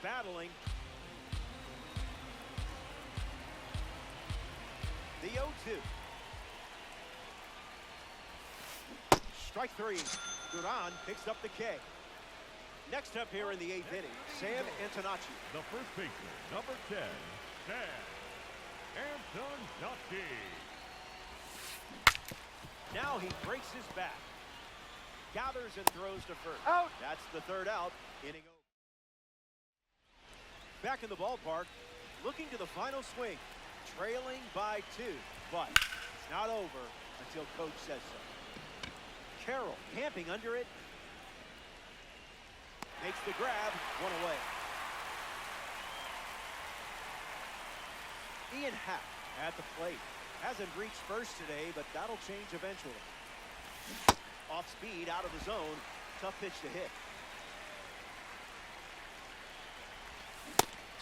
battling. The 0-2. Strike three. Duran picks up the K. Next up here in the 8th inning, Sam Antonacci. The first baseman, number 10, Sam Antonacci. Now he breaks his back. Gathers and throws to first. Out. That's the third out. Inning over. Back in the ballpark, looking to the final swing. Trailing by 2, but it's not over until coach says so. Carroll camping under it. Makes the grab, one away. Ian Happ at the plate. Hasn't reached first today, but that'll change eventually. Off speed, out of the zone. Tough pitch to hit.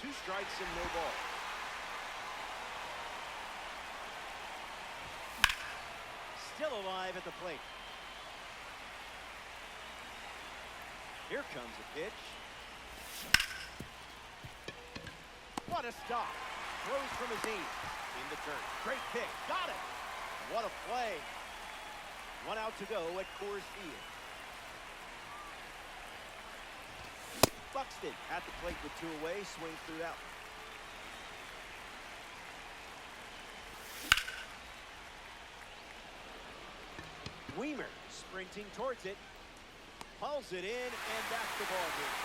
2 strikes and no ball. Still alive at the plate. Here comes a pitch. What a stop. Throws from his knees. In the dirt. Great pick. Got it. What a play. 1 out to go at Coors Field. Buxton at the plate with 2 away. Swings through out. Weimer sprinting towards it. Pulls it in, and that's the ball game.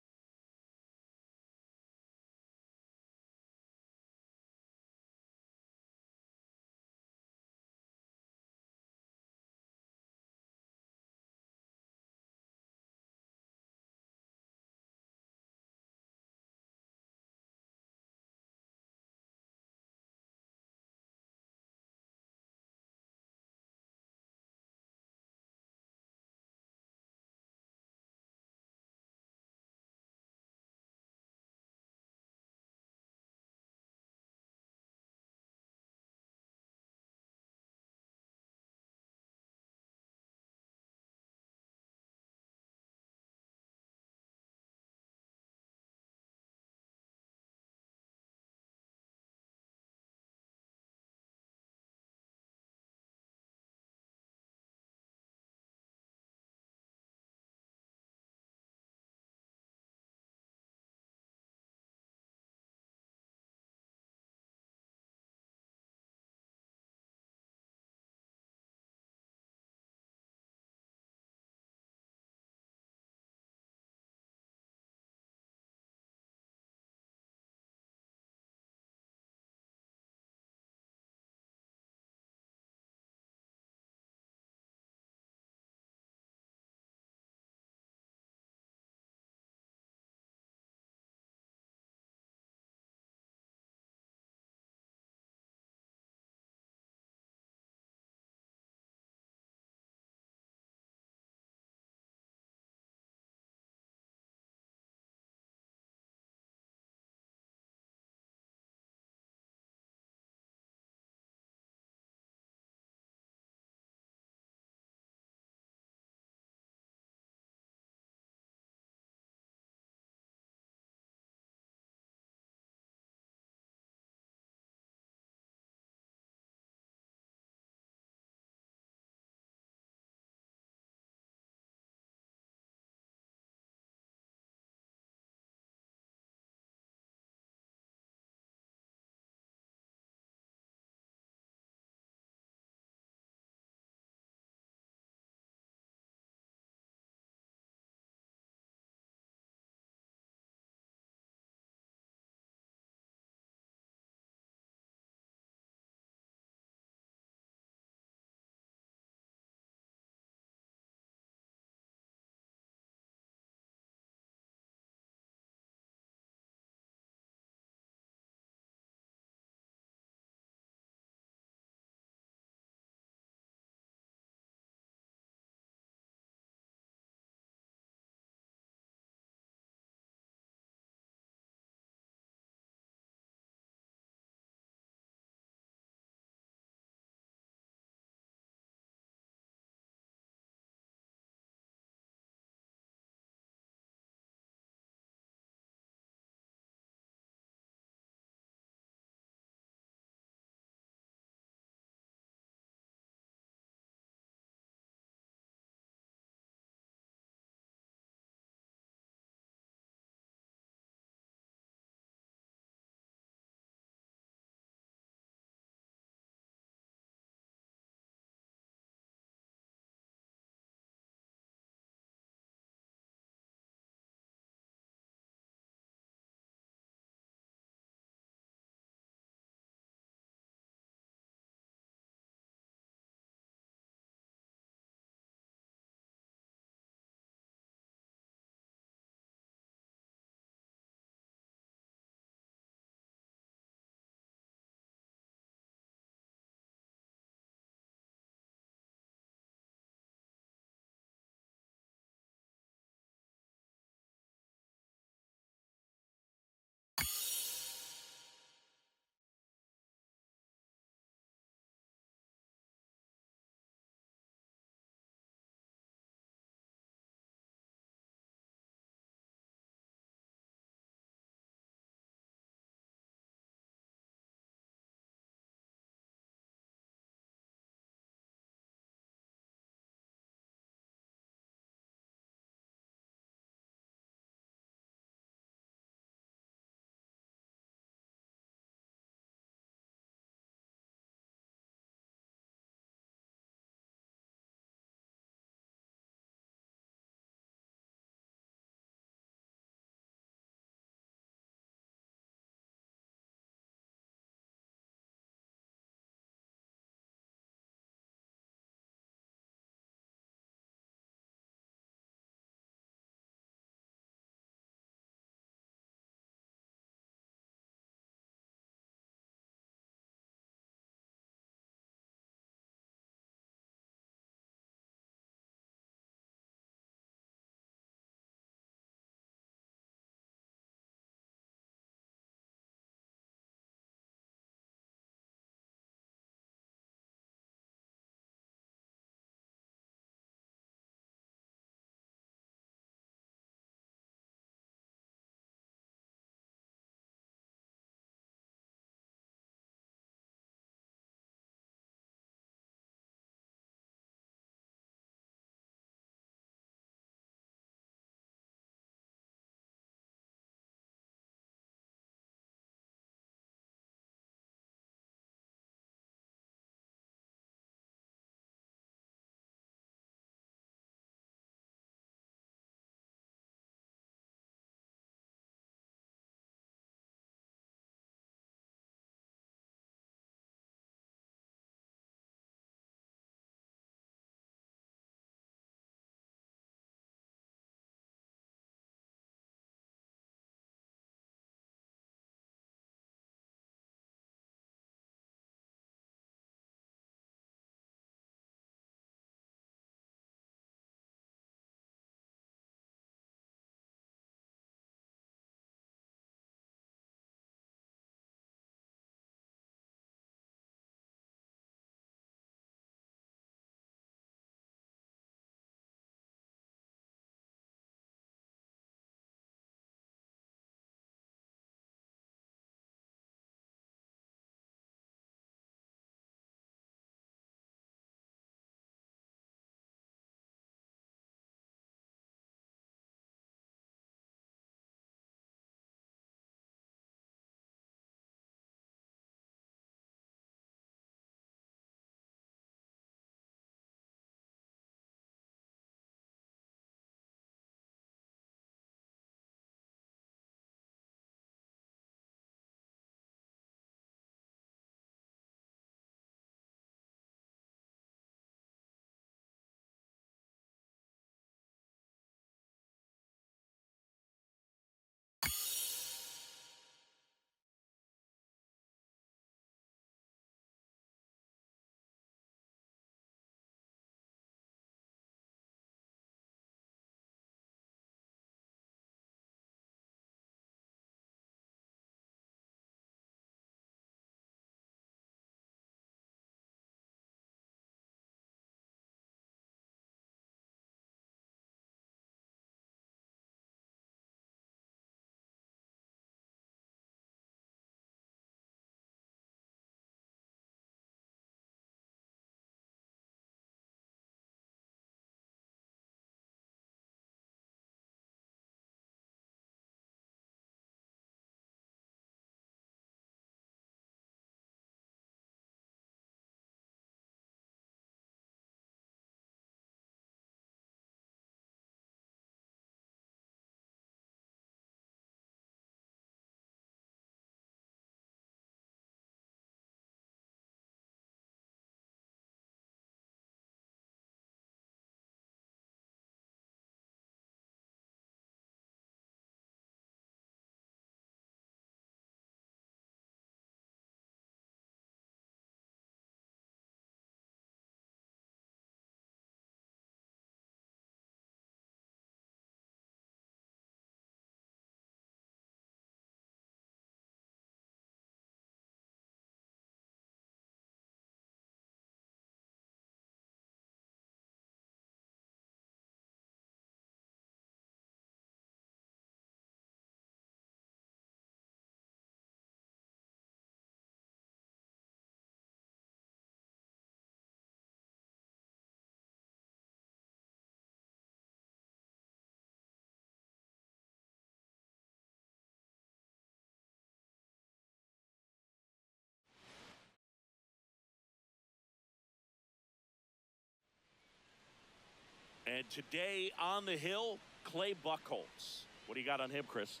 And today on the hill, Clay Buchholz. What do you got on him, Chris?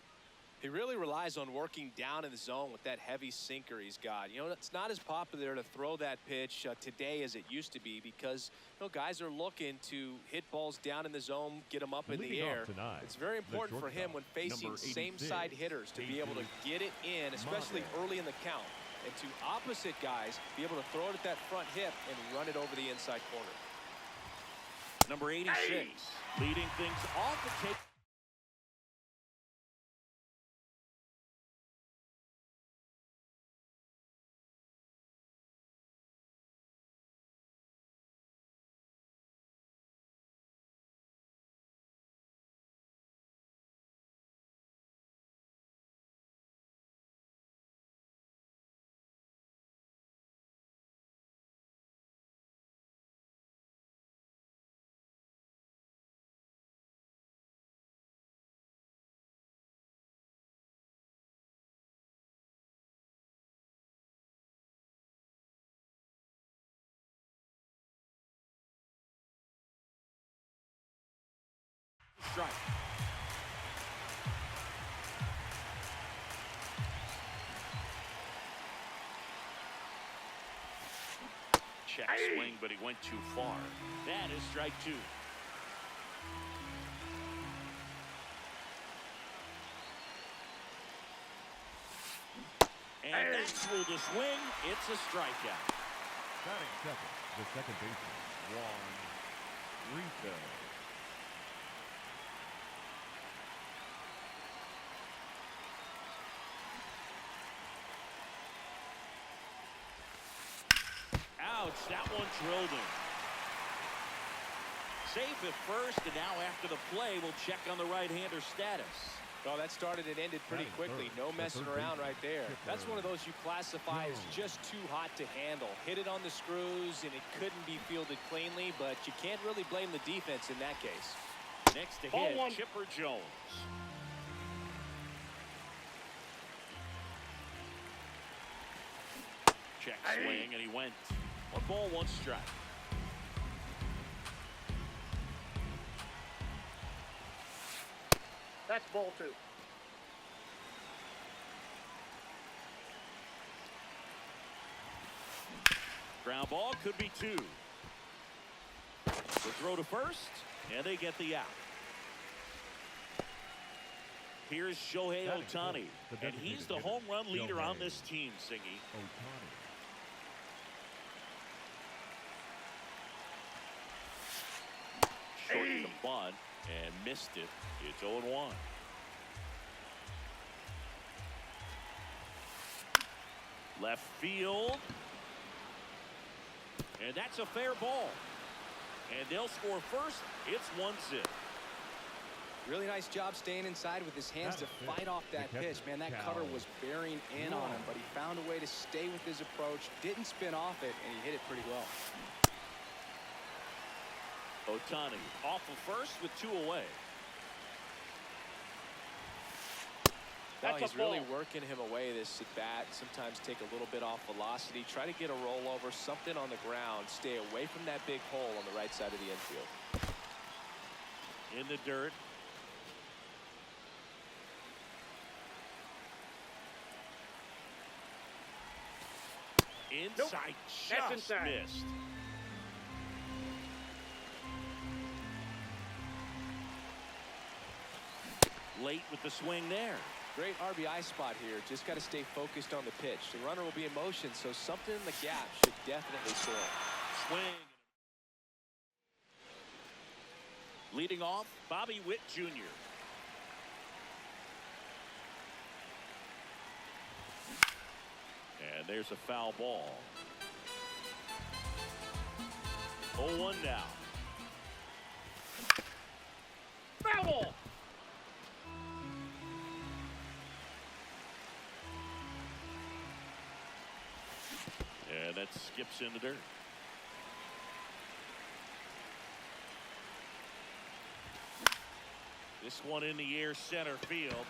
He really relies on working down in the zone with that heavy sinker he's got. You know, it's not as popular to throw that pitch today as it used to be because, you know, guys are looking to hit balls down in the zone, get them up in the air. It's very important for him when facing same-side hitters to be able to get it in, especially early in the count, and to opposite guys be able to throw it at that front hip and run it over the inside corner. Number 86, leading things off the tape. Strike. Check swing, but he went too far. That is strike 2. And that's through the swing. It's a strikeout. Batting second, the second baseman, Juan Rito. Ouch, that one drilled him. Safe at first, and now after the play, we'll check on the right-hander status. Well, that started and ended pretty quickly. No messing around right there. That's one of those you classify as just too hot to handle. Hit it on the screws, and it couldn't be fielded cleanly, but you can't really blame the defense in that case. Next to hit, Chipper Jones. Check swing, and he went. 1 ball, 1 strike. That's ball 2. Ground ball could be 2. The throw to first, and they get the out. Here's Shohei Ohtani, and he's the home run leader on this team, Singy. Shortened the bunt and missed it. It's 0-1. Left field. And that's a fair ball. And they'll score first. It's 1-0. Really nice job staying inside with his hands to fight off that pitch. Man, that cutter was bearing in on him, but he found a way to stay with his approach, didn't spin off it, and he hit it pretty well. Ohtani off of first with 2 away. Well, he's really working him away this at bat. Sometimes take a little bit off velocity. Try to get a rollover, something on the ground. Stay away from that big hole on the right side of the infield. In the dirt. Inside, just missed. Late with the swing there. Great RBI spot here. Just got to stay focused on the pitch. The runner will be in motion, so something in the gap should definitely score. Swing. Leading off, Bobby Witt Jr. And there's a foul ball. 0-1 now. Foul! And that skips in the dirt. This one in the air, center field.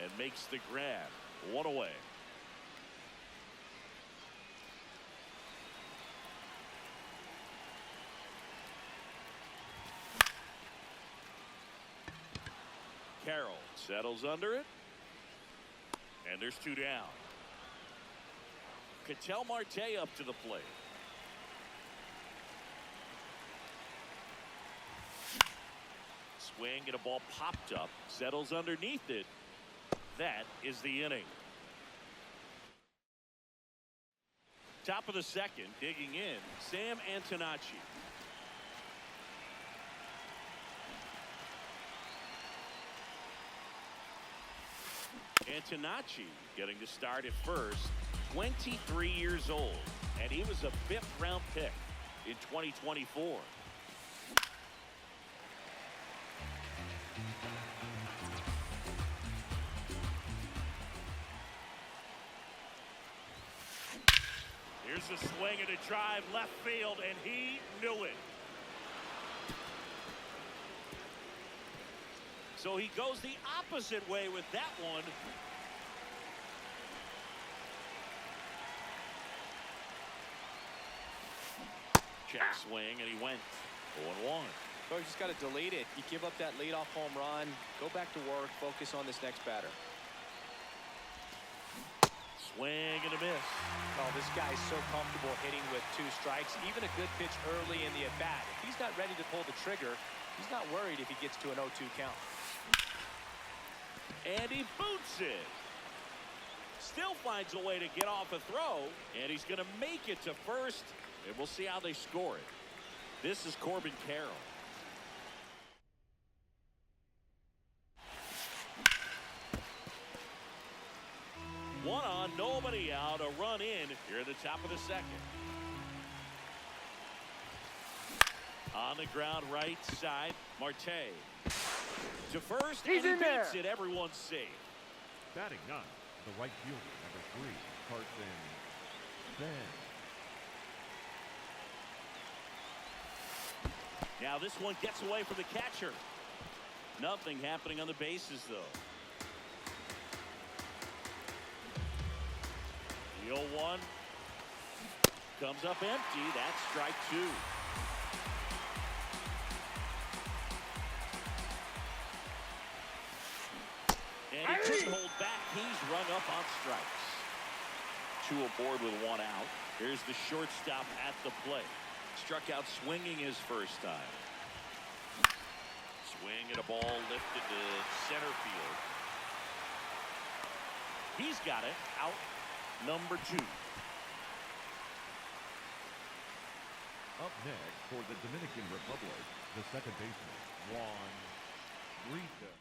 And makes the grab. 1 away. Carroll settles under it. And there's 2 down. Ketel Marte up to the plate. Swing and a ball popped up. Settles underneath it. That is the inning. Top of the second, digging in, Sam Antonacci. Antonacci getting to start at first, 23 years old, and he was a 5th-round pick in 2024. Here's a swing and a drive left field, and he knew it. So he goes the opposite way with that one. Check swing, and he went 0-1. So you just got to delete it. You give up that leadoff home run, go back to work, focus on this next batter. Swing and a miss. Oh, this guy's so comfortable hitting with 2 strikes. Even a good pitch early in the at-bat. If he's not ready to pull the trigger, he's not worried if he gets to an 0-2 count. And he boots it. Still finds a way to get off a throw, and he's going to make it to first, and we'll see how they score it. This is Corbin Carroll. One on, nobody out, a run in here at the top of the second. On the ground, right side, Marte. To first, He's and in he there. beats it. Everyone's safe. Batting 9, the right fielder, number 3, Carson Benz. Now this one gets away from the catcher. Nothing happening on the bases, though. The 0-1 comes up empty. That's strike 2. And he couldn't hold back. He's rung up on strikes. 2 aboard with 1 out. Here's the shortstop at the plate. Struck out swinging his first time. Swing and a ball lifted to center field. He's got it. Out number 2. Up next for the Dominican Republic, the second baseman, Juan Rita.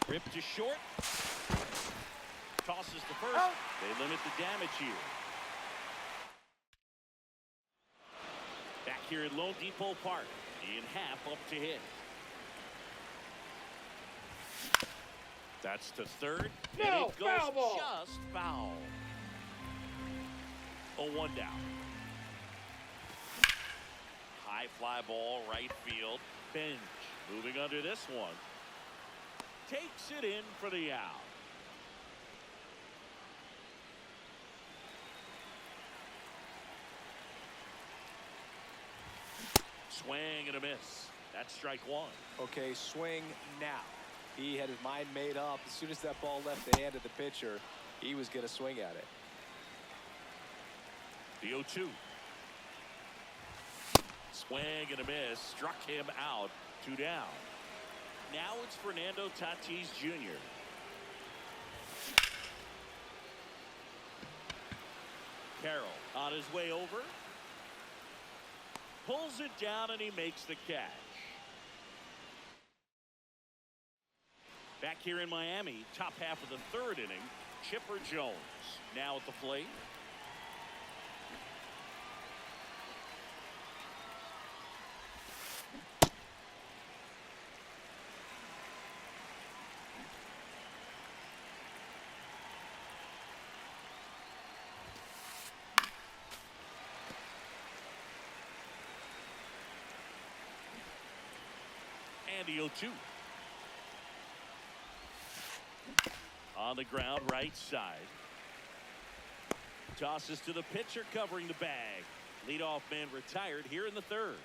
Ripped to short. Tosses to first. Oh. They limit the damage here. Back here at Lone Depot Park. Ian Happ up to hit. That's to third. No, and it goes foul ball. just foul. 0-1 down. High fly ball, right field. Bench moving under this one. Takes it in for the out. Swing and a miss. That's strike 1. Okay, swing now. He had his mind made up. As soon as that ball left the hand of the pitcher, he was going to swing at it. The 0-2. Swing and a miss. Struck him out. 2 down. Now it's Fernando Tatis Jr. Carroll on his way over. Pulls it down and he makes the catch. Back here in Miami, top half of the 3rd inning, Chipper Jones now at the plate. And the 0-2. On the ground, right side. Tosses to the pitcher covering the bag. Leadoff man retired here in the 3rd.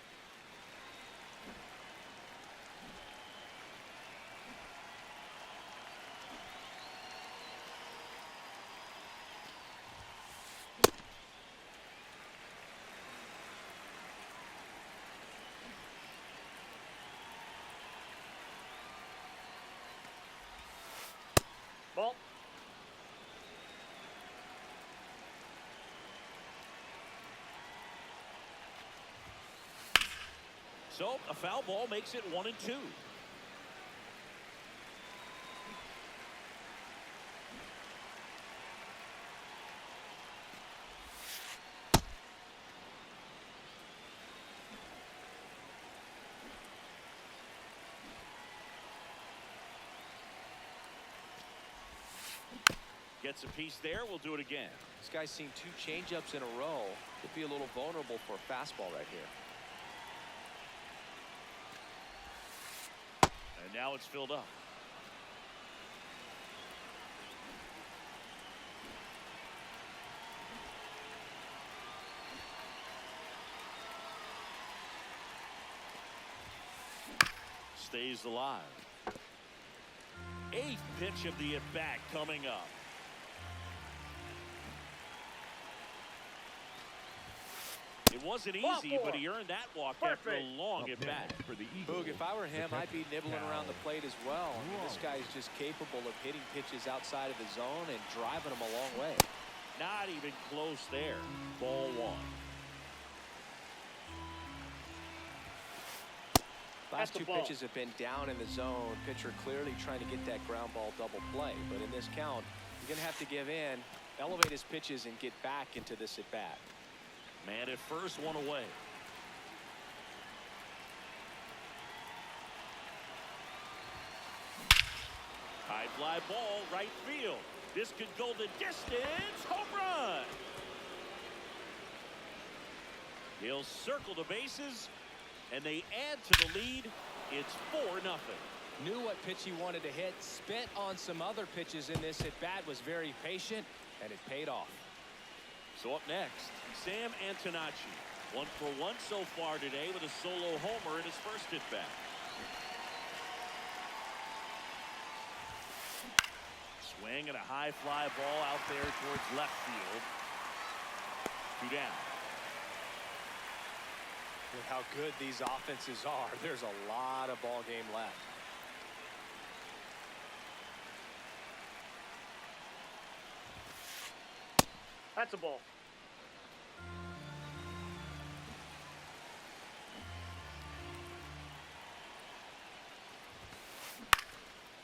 So a foul ball makes it 1-2. Gets a piece there. We'll do it again. This guy's seen 2 changeups in a row. Could be a little vulnerable for a fastball right here. And now it's filled up. Stays alive. 8th pitch of the at-bat coming up. It wasn't easy, but he earned that walk after a long at-bat. For the Eagles, Boog, if I were him, I'd be nibbling around the plate as well. I mean, this guy's just capable of hitting pitches outside of the zone and driving them a long way. Not even close there. Ball 1. Last 2 pitches have been down in the zone. Pitcher clearly trying to get that ground ball double play. But in this count, you're going to have to give in, elevate his pitches, and get back into this at-bat. Man at first, 1 away. High fly ball, right field. This could go the distance. Home run. He'll circle the bases, and they add to the lead. It's 4-0. Knew what pitch he wanted to hit. Spent on some other pitches in this at-bat. Was very patient, and it paid off. So up next, Sam Antonacci. 1 for 1 so far today with a solo homer in his first at-bat. Swing and a high fly ball out there towards left field. 2 down. With how good these offenses are, there's a lot of ball game left. That's a ball.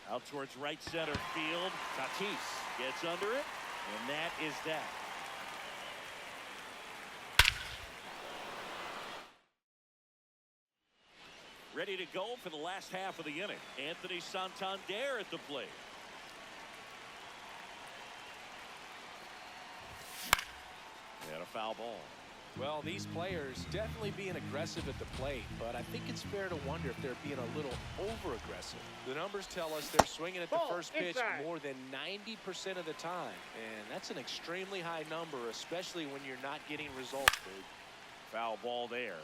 Out towards right center field. Tatis gets under it, and that is that. Ready to go for the last half of the inning. Anthony Santander at the plate. And a foul ball. Well, these players definitely being aggressive at the plate, but I think it's fair to wonder if they're being a little over-aggressive. The numbers tell us they're swinging at the first pitch more than 90% of the time, and that's an extremely high number, especially when you're not getting results, dude. Foul ball there.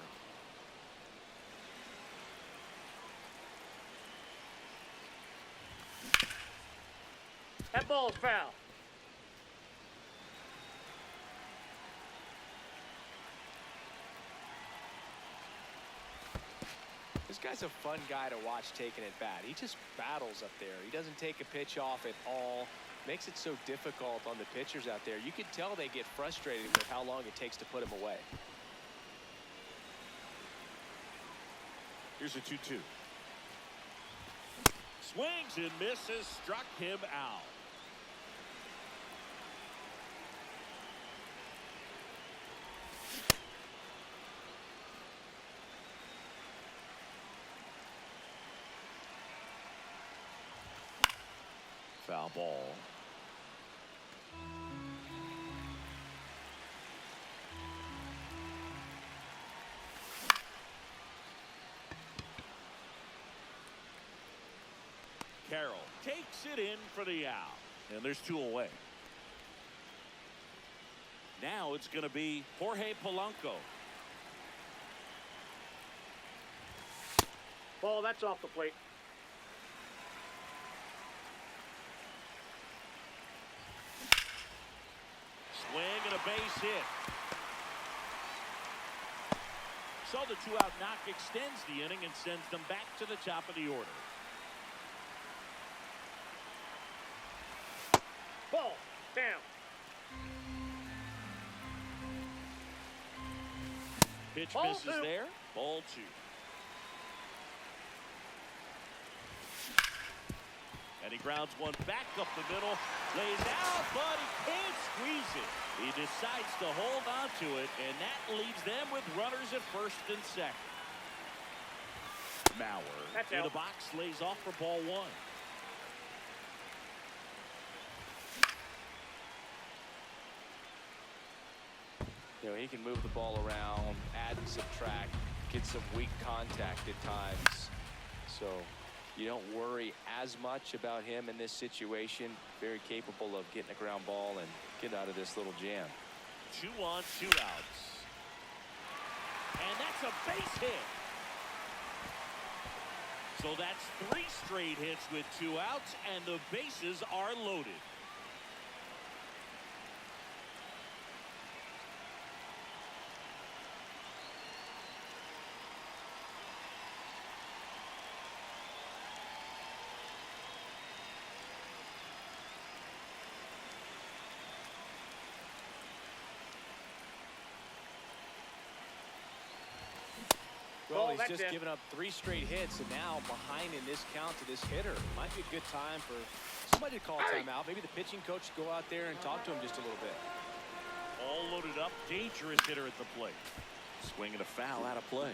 That ball's foul. This guy's a fun guy to watch taking it bat. He just battles up there. He doesn't take a pitch off at all. Makes it so difficult on the pitchers out there. You can tell they get frustrated with how long it takes to put him away. Here's a 2-2. Swings and misses. Struck him out. Foul ball. Carroll takes it in for the out. And there's 2 away. Now it's going to be Jorge Polanco. Ball, that's off the plate. Swing and a base hit. So the 2-out knock extends the inning and sends them back to the top of the order. Ball, down. Pitch Ball misses 2. there. Ball 2. And he grounds one back up the middle. Lays out, but he can't squeeze it. He decides to hold on to it, and that leaves them with runners at first and second. Mauer in the box lays off for ball one. You know, he can move the ball around, add and subtract, get some weak contact at times. So you don't worry as much about him in this situation. Very capable of getting a ground ball and get out of this little jam. 2 on, 2 outs. And that's a base hit. So that's 3 straight hits with 2 outs, and the bases are loaded. Well, he's just given up 3 straight hits, and now behind in this count to this hitter. Might be a good time for somebody to call timeout. Maybe the pitching coach go out there and talk to him just a little bit. All loaded up, dangerous hitter at the plate. Swing and a foul out of play.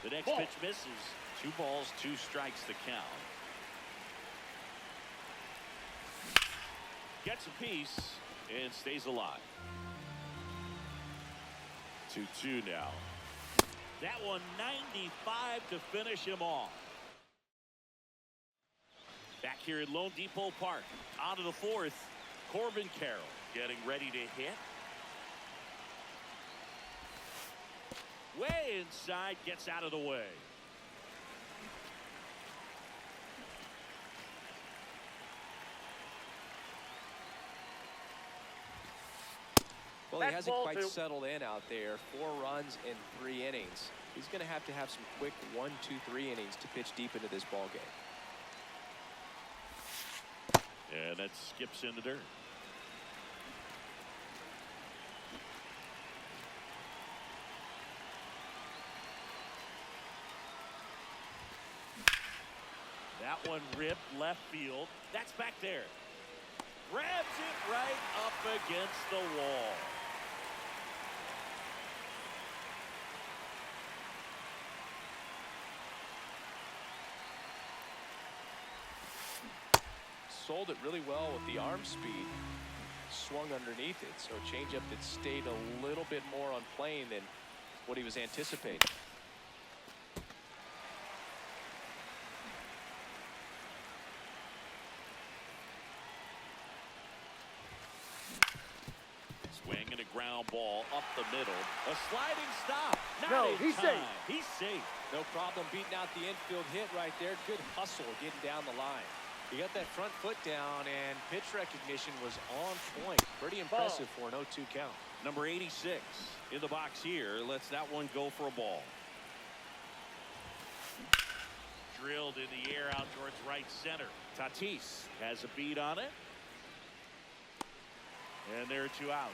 The next pitch misses. 2 balls, 2 strikes to count. Gets a piece and stays alive. 2-2 now. That one 95 to finish him off. Back here at Lone Depot Park. On to the 4th. Corbin Carroll getting ready to hit. Way inside, gets out of the way. Well, he hasn't quite settled in out there. 4 runs in 3 innings. He's going to have some quick 1, 2, 3 innings to pitch deep into this ball game. And that skips in the dirt. That one ripped left field. That's back there. Grabs it right up against the wall. Sold it really well with the arm speed. Swung underneath it, so a changeup that stayed a little bit more on plane than what he was anticipating. Swing and a ground ball up the middle. A sliding stop. He's safe. He's safe. No problem beating out the infield hit right there. Good hustle getting down the line. He got that front foot down, and pitch recognition was on point. Pretty impressive for an 0-2 count. Number 86 in the box here. Lets that one go for a ball. Drilled in the air out towards right center. Tatis has a beat on it. And there are 2 outs.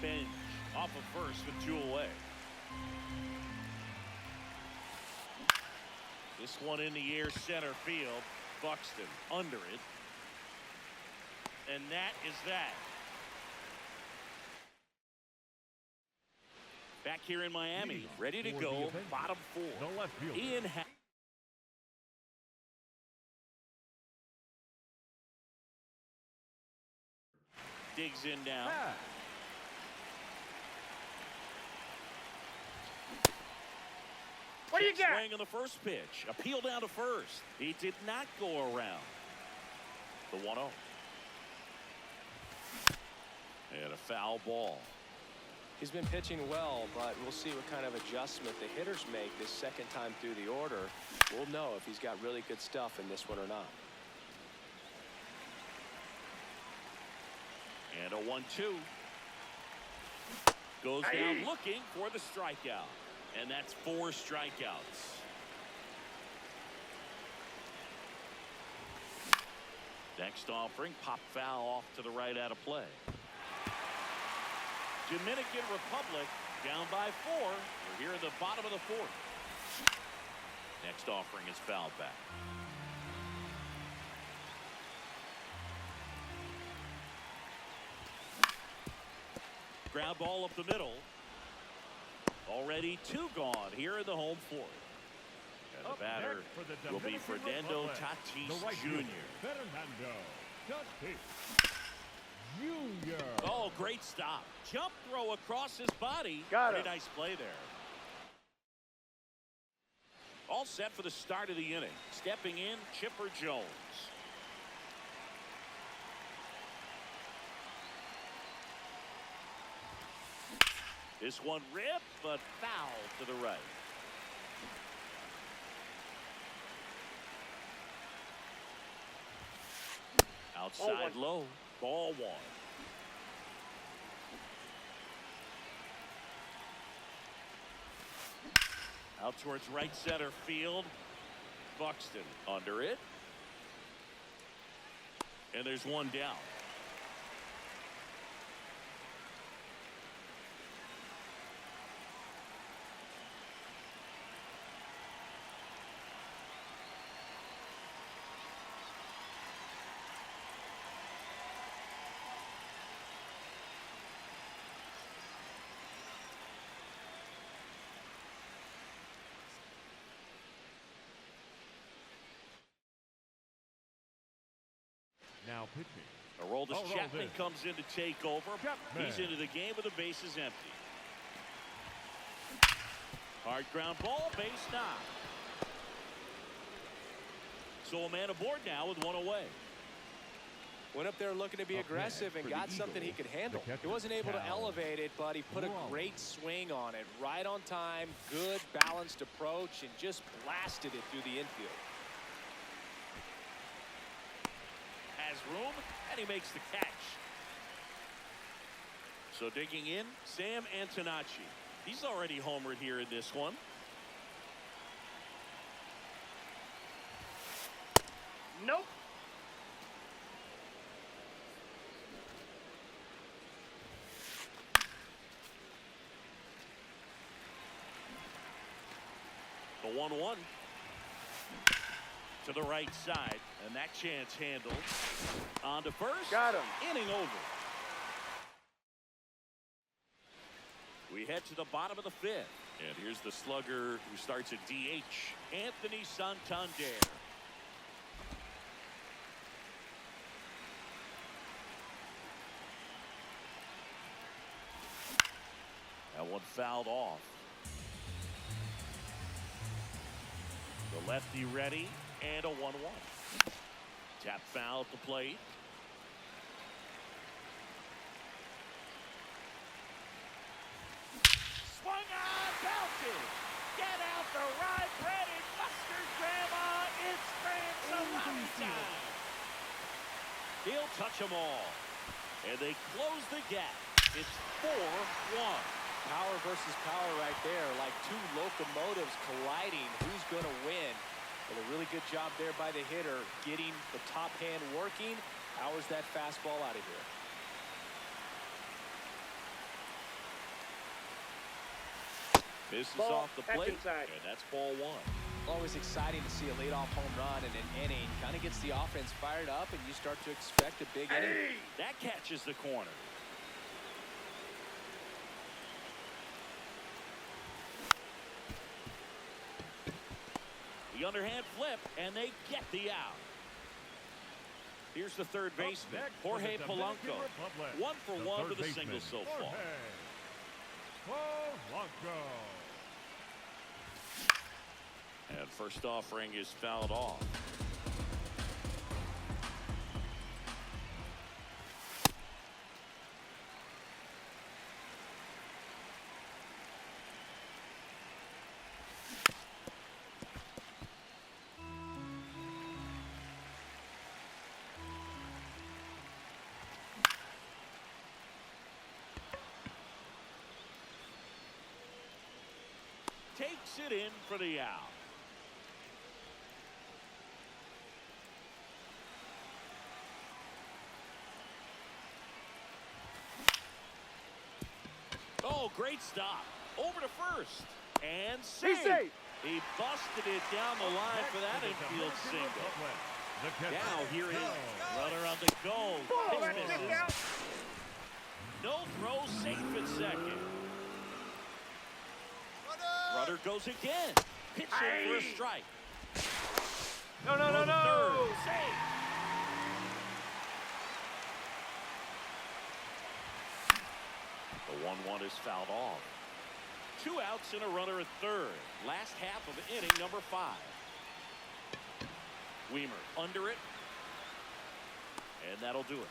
Bench off of first with 2 away. This one in the air center field. Buxton under it. And that is that. Back here in Miami, ready to go, bottom 4. The left fielder. Ian digs in down. What do you got? Swing on the first pitch. Appeal down to first. He did not go around. The 1-0. And a foul ball. He's been pitching well, but we'll see what kind of adjustment the hitters make this second time through the order. We'll know if he's got really good stuff in this one or not. And a 1-2. Goes down looking for the strikeout. And that's 4 strikeouts. Next offering, pop foul off to the right out of play. Dominican Republic down by 4. We're here in the bottom of the 4th. Next offering is fouled back. Ground ball up the middle. Already 2 gone here in the home 4th. And the batter will be Fernando Tatis Jr. Fernando Tatis Jr. Oh, great stop. Jump throw across his body. Got Pretty him. nice play there. All set for the start of the inning. Stepping in, Chipper Jones. This one ripped, but foul to the right. Outside low, ball 1. Out towards right center field. Buxton under it. And there's 1 down. Now pitching. Aroldis Chapman comes in to take over. He's into the game with the bases empty. Hard ground ball, base knock. So a man aboard now with 1 away. Went up there looking to be aggressive and got something he could handle. He wasn't able to elevate it, but he put a great swing on it. Right on time, good balanced approach, and just blasted it through the infield. Has room, and he makes the catch. So digging in, Sam Antonacci. He's already homered here in this one. Nope. The 1-1 to the right side, and that chance handled. On to first. Got him. Inning over. We head to the bottom of the 5th. And here's the slugger who starts at DH, Anthony Santander. That one fouled off. The lefty ready, and a 1-1. Tap foul at the plate. Swung on, belted. Get out the right, ready. Buster Grandma. It's grand salami time. He'll touch them all. And they close the gap. It's 4-1. Power versus power right there, like 2 locomotives colliding. Who's going to win? But a really good job there by the hitter, getting the top hand working. Powers that fastball out of here. Misses Ball, off the back plate, inside. and that's ball 1. Always exciting to see a leadoff home run in an inning. Kind of gets the offense fired up, and you start to expect a big inning. That catches the corner. The underhand flip, and they get the out. Here's the third baseman, Jorge Polanco. 1 for 1 with a single so far. Polanco. And first offering is fouled off. takes it in for the out. Oh, great stop. Over to first. And He's safe. safe. He busted it down the line for that infield single. Now here is runner on the go. Ball, Pitch that's misses. it out. No throw, safe at second. Runner goes again. Pitch in for a strike. No, no, Throw no, to no. third. Safe. The 1-1 is fouled off. 2 outs and a runner at third. Last half of inning number 5. Weimer under it. And that'll do it.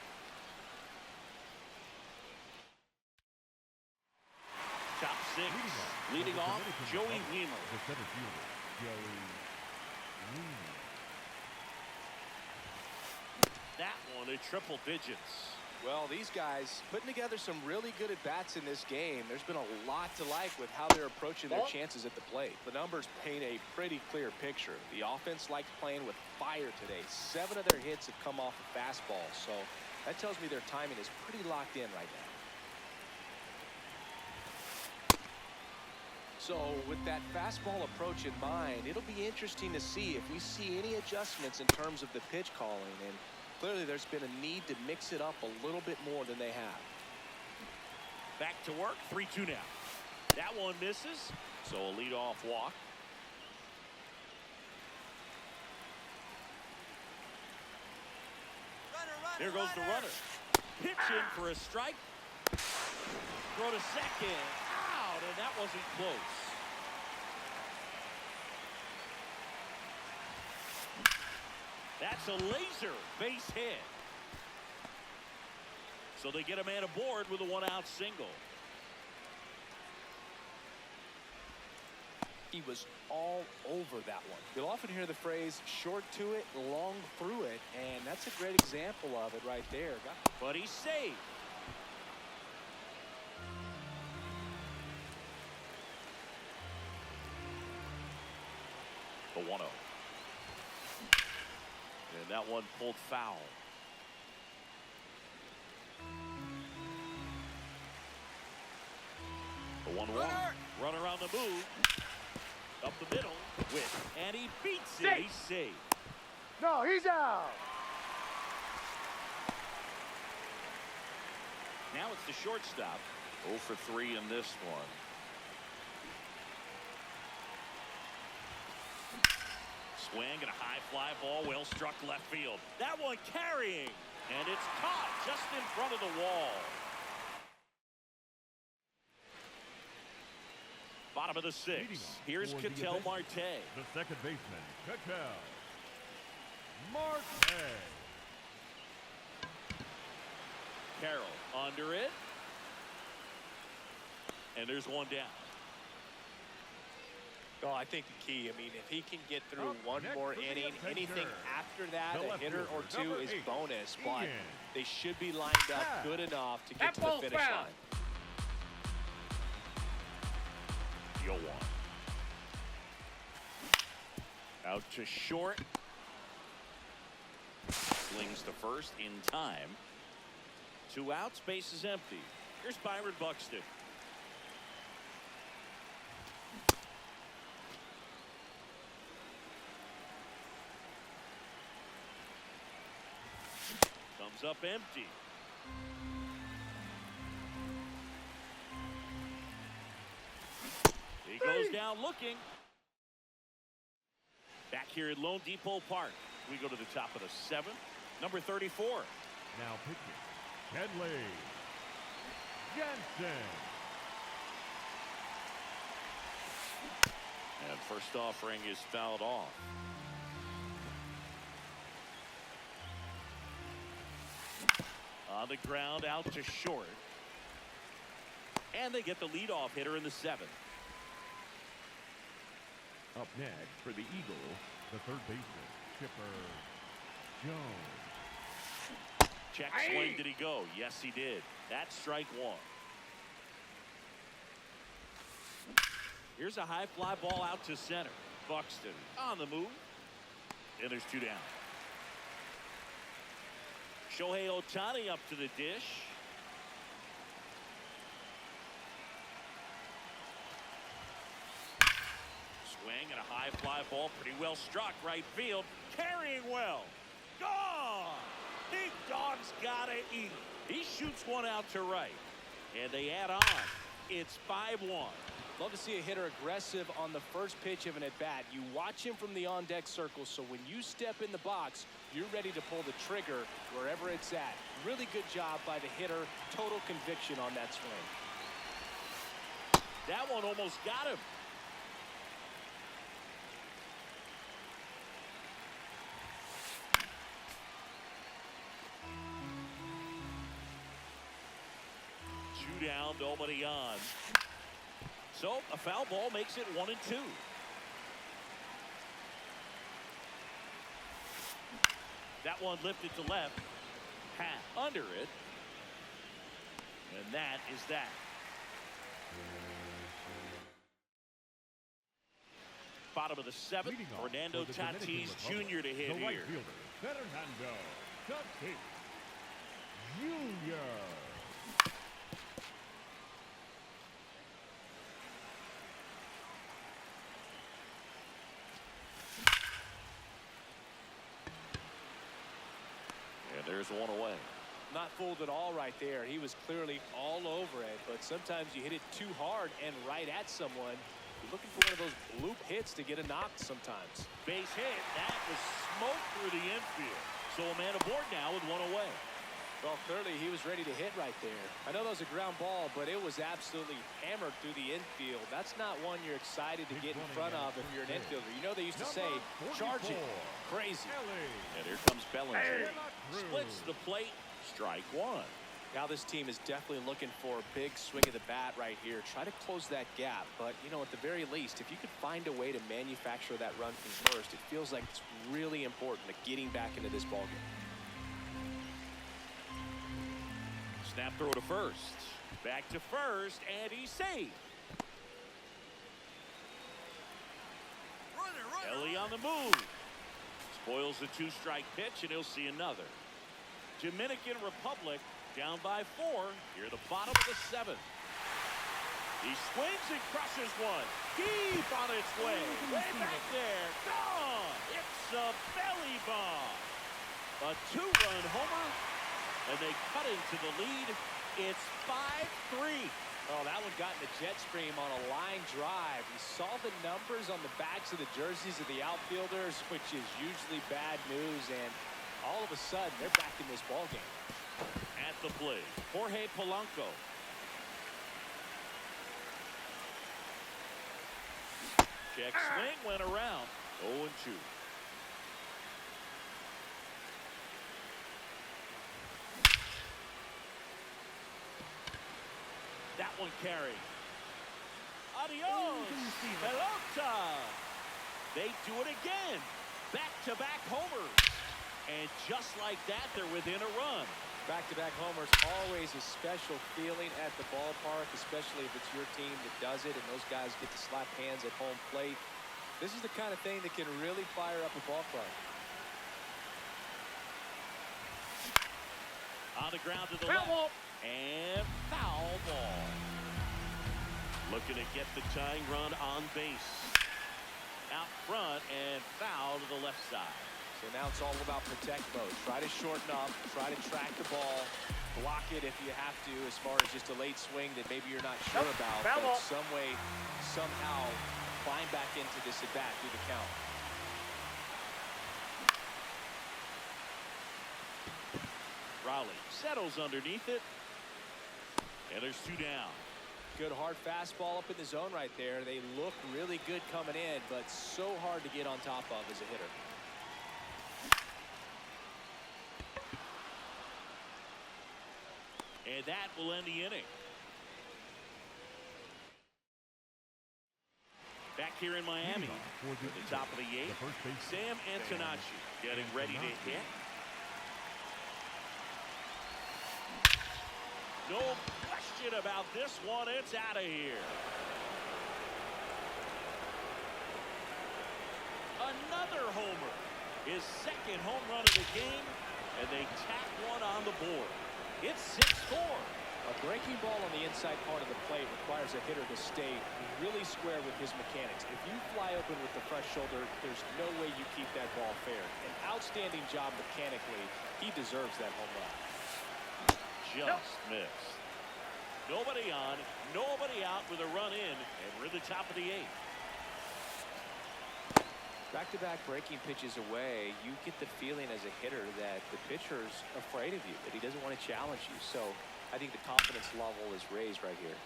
Top 6. Leading off, Joey Weimer. The center fielder, Joey Weimer. That one at triple digits. Well, these guys putting together some really good at-bats in this game. There's been a lot to like with how they're approaching their chances at the plate. The numbers paint a pretty clear picture. The offense likes playing with fire today. 7 of their hits have come off of fastballs, so that tells me their timing is pretty locked in right now. So with that fastball approach in mind, it'll be interesting to see if we see any adjustments in terms of the pitch calling. And clearly there's been a need to mix it up a little bit more than they have. Back to work, 3-2 now. That one misses, so a leadoff walk. There goes the runner. Pitch in for a strike. Throw to second. Out, and that wasn't close. That's a laser base hit. So they get a man aboard with a 1-out single. He was all over that one. You'll often hear the phrase short to it, long through it, and that's a great example of it right there. But he's safe. The 1-0. And that one pulled foul. The 1-1. Runner on the move. Up the middle. And he beats it. Safe. He's safe. No, he's out. Now it's the shortstop. 0 for 3 in this one. Swing and a high fly ball, well struck left field. That one carrying, and it's caught just in front of the wall. Bottom of the 6th. Here's Ketel Marte. The second baseman, Ketel Marte. Carroll under it. And there's one down. Oh, I think the key, I mean, if he can get through one more inning, anything after that, a hitter or two is bonus, but they should be lined up good enough to get to the finish line. Yoan. Out to short. Slings to first in time. 2 outs, base is empty. Here's Byron Buxton. Comes up empty. He goes down looking. Back here at Lone Depot Park. We go to the top of the 7th. Number 34. Now pitching, Kenley Jansen. And first offering is fouled off. On the ground, out to short. And they get the leadoff hitter in the 7th. Up next for the Eagles, the third baseman, Chipper Jones. Check swing, did he go? Yes, he did. That's strike 1. Here's a high fly ball out to center. Buxton on the move. And there's 2 down. Shohei Ohtani up to the dish. Swing and a high fly ball, pretty well struck, right field, carrying well. Gone! Big dog's gotta eat. He shoots one out to right, and they add on. It's 5-1. Love to see a hitter aggressive on the first pitch of an at-bat. You watch him from the on-deck circle, so when you step in the box, you're ready to pull the trigger wherever it's at. Really good job by the hitter. Total conviction on that swing. That one almost got him. Two down, nobody on. So a foul ball makes it 1-2. That one lifted to left. Hat under it. And that is that. Bottom of the 7th. Leading off Fernando for the Dominican Tatis Republic, Jr. to hit the right here. fielder, Fernando Tatis Jr. And there's one away. Not fooled at all right there. He was clearly all over it, but sometimes you hit it too hard and right at someone. You're looking for one of those bloop hits to get a knock sometimes. Base hit. That was smoke through the infield. So a man aboard now with one away. Well, clearly he was ready to hit right there. I know that was a ground ball, but it was absolutely hammered through the infield. That's not one you're excited to get in front of if you're an infielder. You know they used to say, charge it. Crazy. And here comes Bellinger. Splits the plate. Strike one. Now this team is definitely looking for a big swing of the bat right here. Try to close that gap. But, you know, at the very least, if you could find a way to manufacture that run from first, it feels like it's really important to getting back into this ballgame. Snap throw to first. Back to first, and he's safe. Ellie on the move. Spoils the 2-strike pitch, and he'll see another. Dominican Republic down by 4. Here at the bottom of the 7th. He swings and crushes one. Deep on its way. Way back there. Gone. It's a belly bomb. A 2-run homer. And they cut into the lead. It's 5-3. Oh, that one got in the jet stream on a line drive. You saw the numbers on the backs of the jerseys of the outfielders, which is usually bad news. And all of a sudden, they're back in this ballgame. At the plate, Jorge Polanco. Check swing went around. 0-2. That one carried. Adios, pelota. They do it again. Back-to-back homers. And just like that, they're within a run. Back-to-back homers, always a special feeling at the ballpark, especially if it's your team that does it and those guys get to slap hands at home plate. This is the kind of thing that can really fire up a ball club. On the ground to the left. And foul ball. Looking to get the tying run on base. Out front and foul to the left side. So now it's all about protect mode. Try to shorten up, try to track the ball, block it if you have to, as far as just a late swing that maybe you're not sure about. But some way, somehow, climb back into this at bat through the count. Raleigh settles underneath it. And there's 2 down. Good hard fastball up in the zone right there. They look really good coming in, but so hard to get on top of as a hitter. And that will end the inning. Back here in Miami, at the top of the 8th, Sam Antonacci getting ready to hit. No question about this one. It's out of here. Another homer. His second home run of the game, and they tack one on the board. It's 6-4. A breaking ball on the inside part of the plate requires a hitter to stay really square with his mechanics. If you fly open with the fresh shoulder, there's no way you keep that ball fair. An outstanding job mechanically. He deserves that home run. Just missed. Nobody on, nobody out with a run in, and we're at the top of the 8th. Back-to-back breaking pitches away, you get the feeling as a hitter that the pitcher's afraid of you, that he doesn't want to challenge you. So I think the confidence level is raised right here.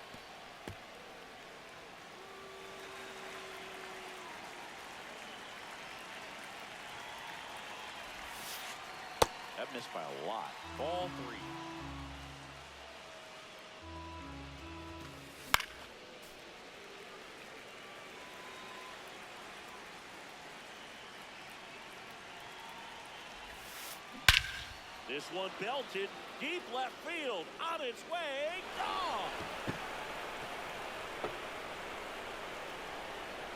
That missed by a lot. Ball 3. This one belted deep left field, on its way, gone.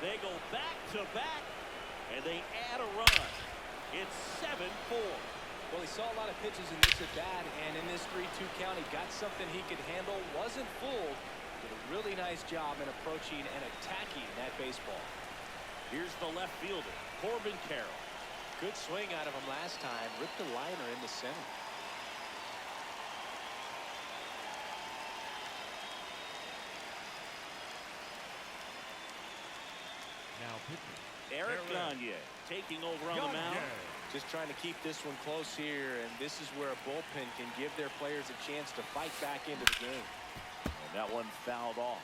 They go back to back, and they add a run. It's 7-4. Well, he saw a lot of pitches in this at bat, and in this 3-2 count, he got something he could handle. Wasn't fooled. Did a really nice job in approaching and attacking that baseball. Here's the left fielder, Corbin Carroll. Good swing out of him last time. Ripped a liner in the center. Now pitching. Eric Gagne taking over on the mound. Just trying to keep this one close here, and this is where a bullpen can give their players a chance to fight back into the game. And that one fouled off.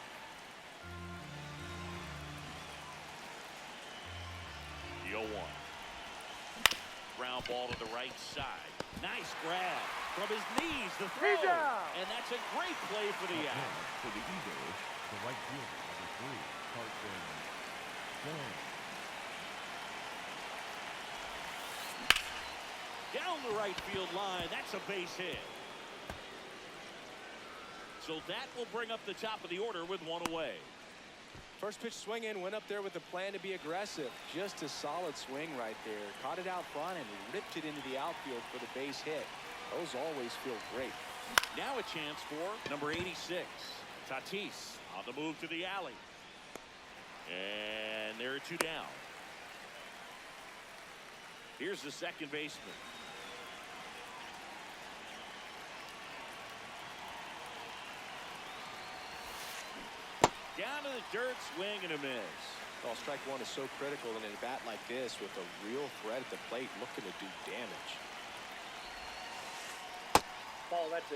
The 0-1. Ground ball to the right side. Nice grab from his knees. The throw, and that's a great play for the out. For the Eagles, the right fielder, number 3, Carson Jones. Down the right field line. That's a base hit. So that will bring up the top of the order with one away. First pitch swing in, went up there with a plan to be aggressive. Just a solid swing right there. Caught it out front and ripped it into the outfield for the base hit. Those always feel great. Now a chance for number 86. Tatis on the move to the alley. And there are 2 down. Here's the second baseman. Down to the dirt, swing and a miss. Well, strike one is so critical in a bat like this with a real threat at the plate looking to do damage. Ball, that's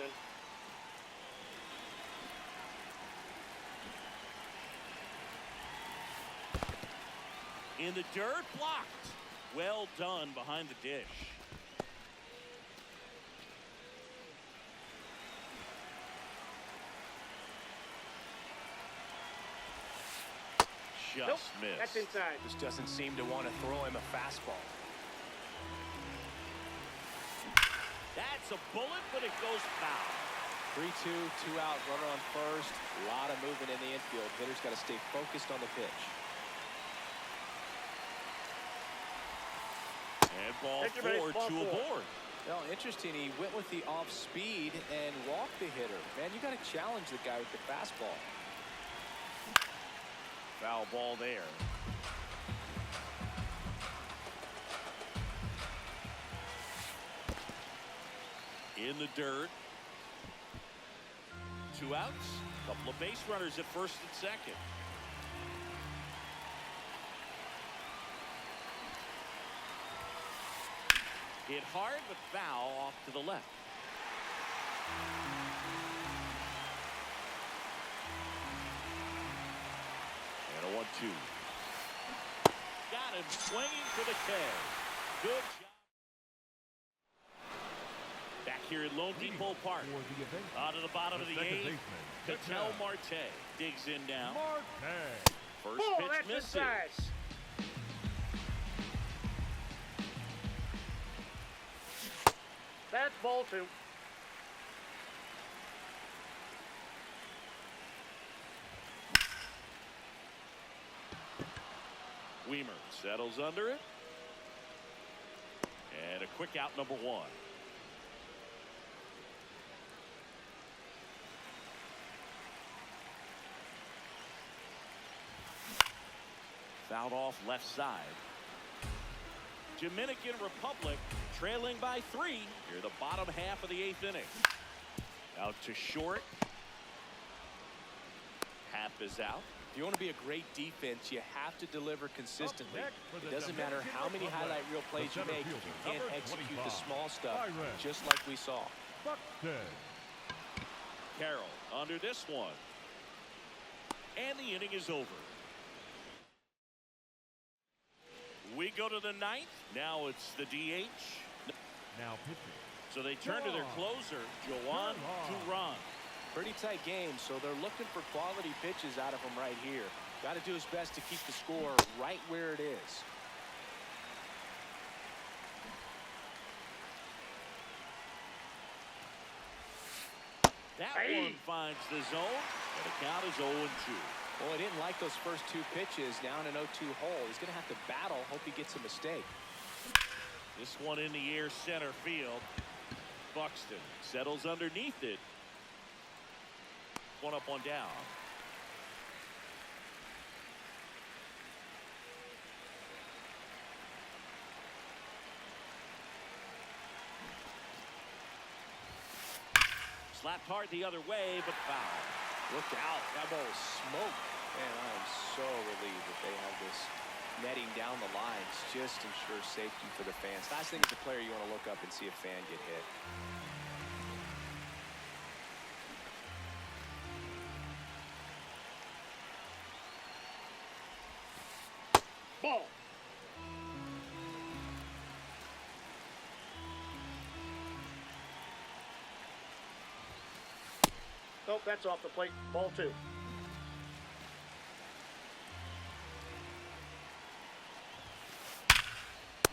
in. In the dirt, blocked. Well done behind the dish. Just missed. That's inside. Just doesn't seem to want to throw him a fastball. That's a bullet, but it goes foul. 3-2, 2 out, runner on first. A lot of movement in the infield. Hitter's got to stay focused on the pitch. And ball 4, 2 aboard. Well, interesting. He went with the off speed and walked the hitter. Man, you got to challenge the guy with the fastball. Foul ball there. In the dirt. 2 outs. Couple of base runners at first and second. Hit hard, but foul off to the left. And a 1-2. Got him swinging for the K. Good job. Back here at Lone Depot Park. Out of the bottom of the 8th. Ketel Marte digs in now. First pitch misses. That's ball 2. Weimer settles under it. And a quick out, number 1. Fouled off left side. Dominican Republic trailing by 3 here the bottom half of the 8th inning. Out to short. Happ is out. If you want to be a great defense, you have to deliver consistently. It doesn't matter how many highlight reel plays you make if you can't execute the small stuff, just like we saw. Carroll under this one. And the inning is over. We go to the 9th. Now it's the DH. Now pitching. So they turn to their closer, Joan Duran. Pretty tight game, so they're looking for quality pitches out of him right here. Got to do his best to keep the score right where it is. That one finds the zone, and the count is 0-2. Well, I didn't like those first 2 pitches down an 0-2 hole. He's going to have to battle. Hope he gets a mistake. This one in the air center field. Buxton settles underneath it. One up, one down. Slapped hard the other way, but foul. Look out. That ball was smoked. Man, I am so relieved that they have this netting down the lines. Just ensure safety for the fans. Last thing as a player, you want to look up and see a fan get hit. Ball. Nope, that's off the plate. Ball 2.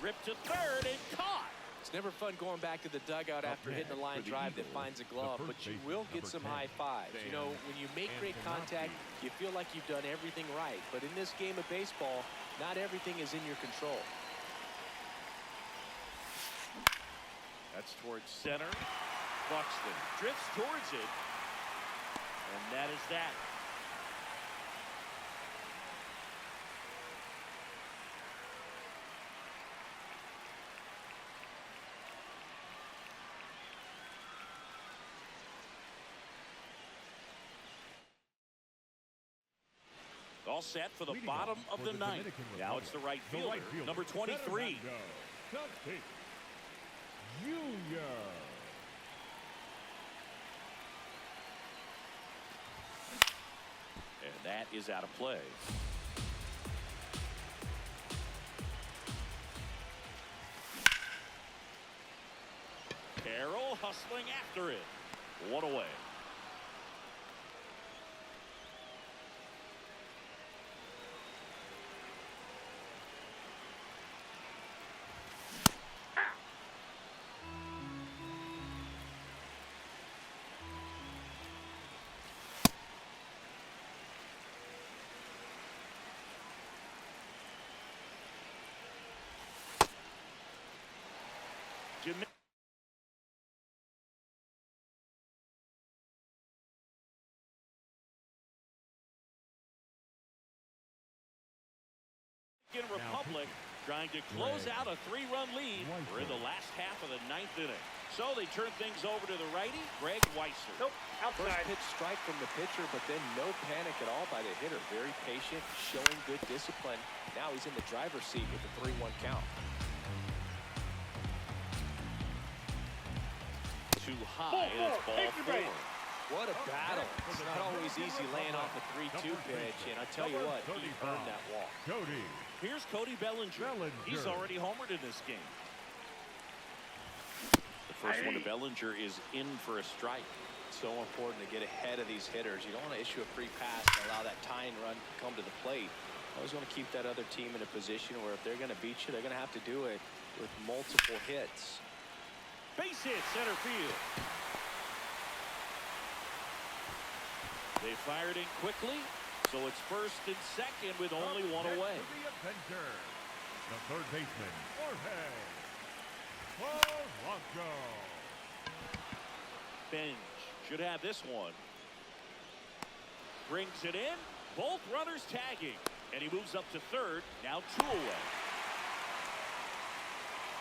Ripped to third and caught. It's never fun going back to the dugout after hitting a line drive that finds a glove, but you will get some high fives. You know, when you make great contact, you feel like you've done everything right. But in this game of baseball, not everything is in your control. That's towards center. Buxton drifts towards it. And that is that. All set for the bottom of the 9th. Now it's the right fielder, number 23. Junior. And that is out of play. Carroll hustling after it. One away. Republic trying to close out a 3-run lead. We're in the last half of the 9th inning. So they turn things over to the righty, Greg Weisser. Nope, outside. First pitch strike from the pitcher, but then no panic at all by the hitter. Very patient, showing good discipline. Now he's in the driver's seat with the 3-1 count. Too high, and it's ball 4. What a battle. It's not always easy laying off a 3-2 pitch, and I tell you what, he earned that walk. Cody. Here's Cody Bellinger. He's already homered in this game. The first one to Bellinger is in for a strike. So important to get ahead of these hitters. You don't want to issue a free pass and allow that tying run to come to the plate. You always want to keep that other team in a position where if they're going to beat you, they're going to have to do it with multiple hits. Base hit, center field. They fired in quickly. So it's first and second with only one Up next away. to the Avenger, the third baseman, Jorge Polanco. Bench should have this one. Brings it in. Both runners tagging. And he moves up to third. Now 2 away.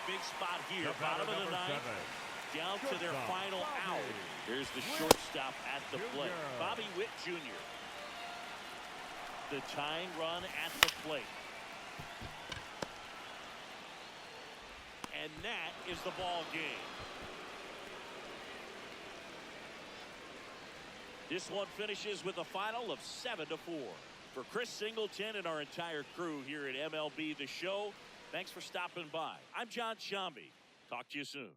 Big spot here. The batter, Bottom of the number ninth. 7. Down to their Shortstop, final Bobby out. Here's the Witt shortstop at the plate. Jr. Bobby Witt Jr. The tying run at the plate. And that is the ball game. This one finishes with a final of 7-4. For Chris Singleton and our entire crew here at MLB The Show, thanks for stopping by. I'm John Shambi. Talk to you soon.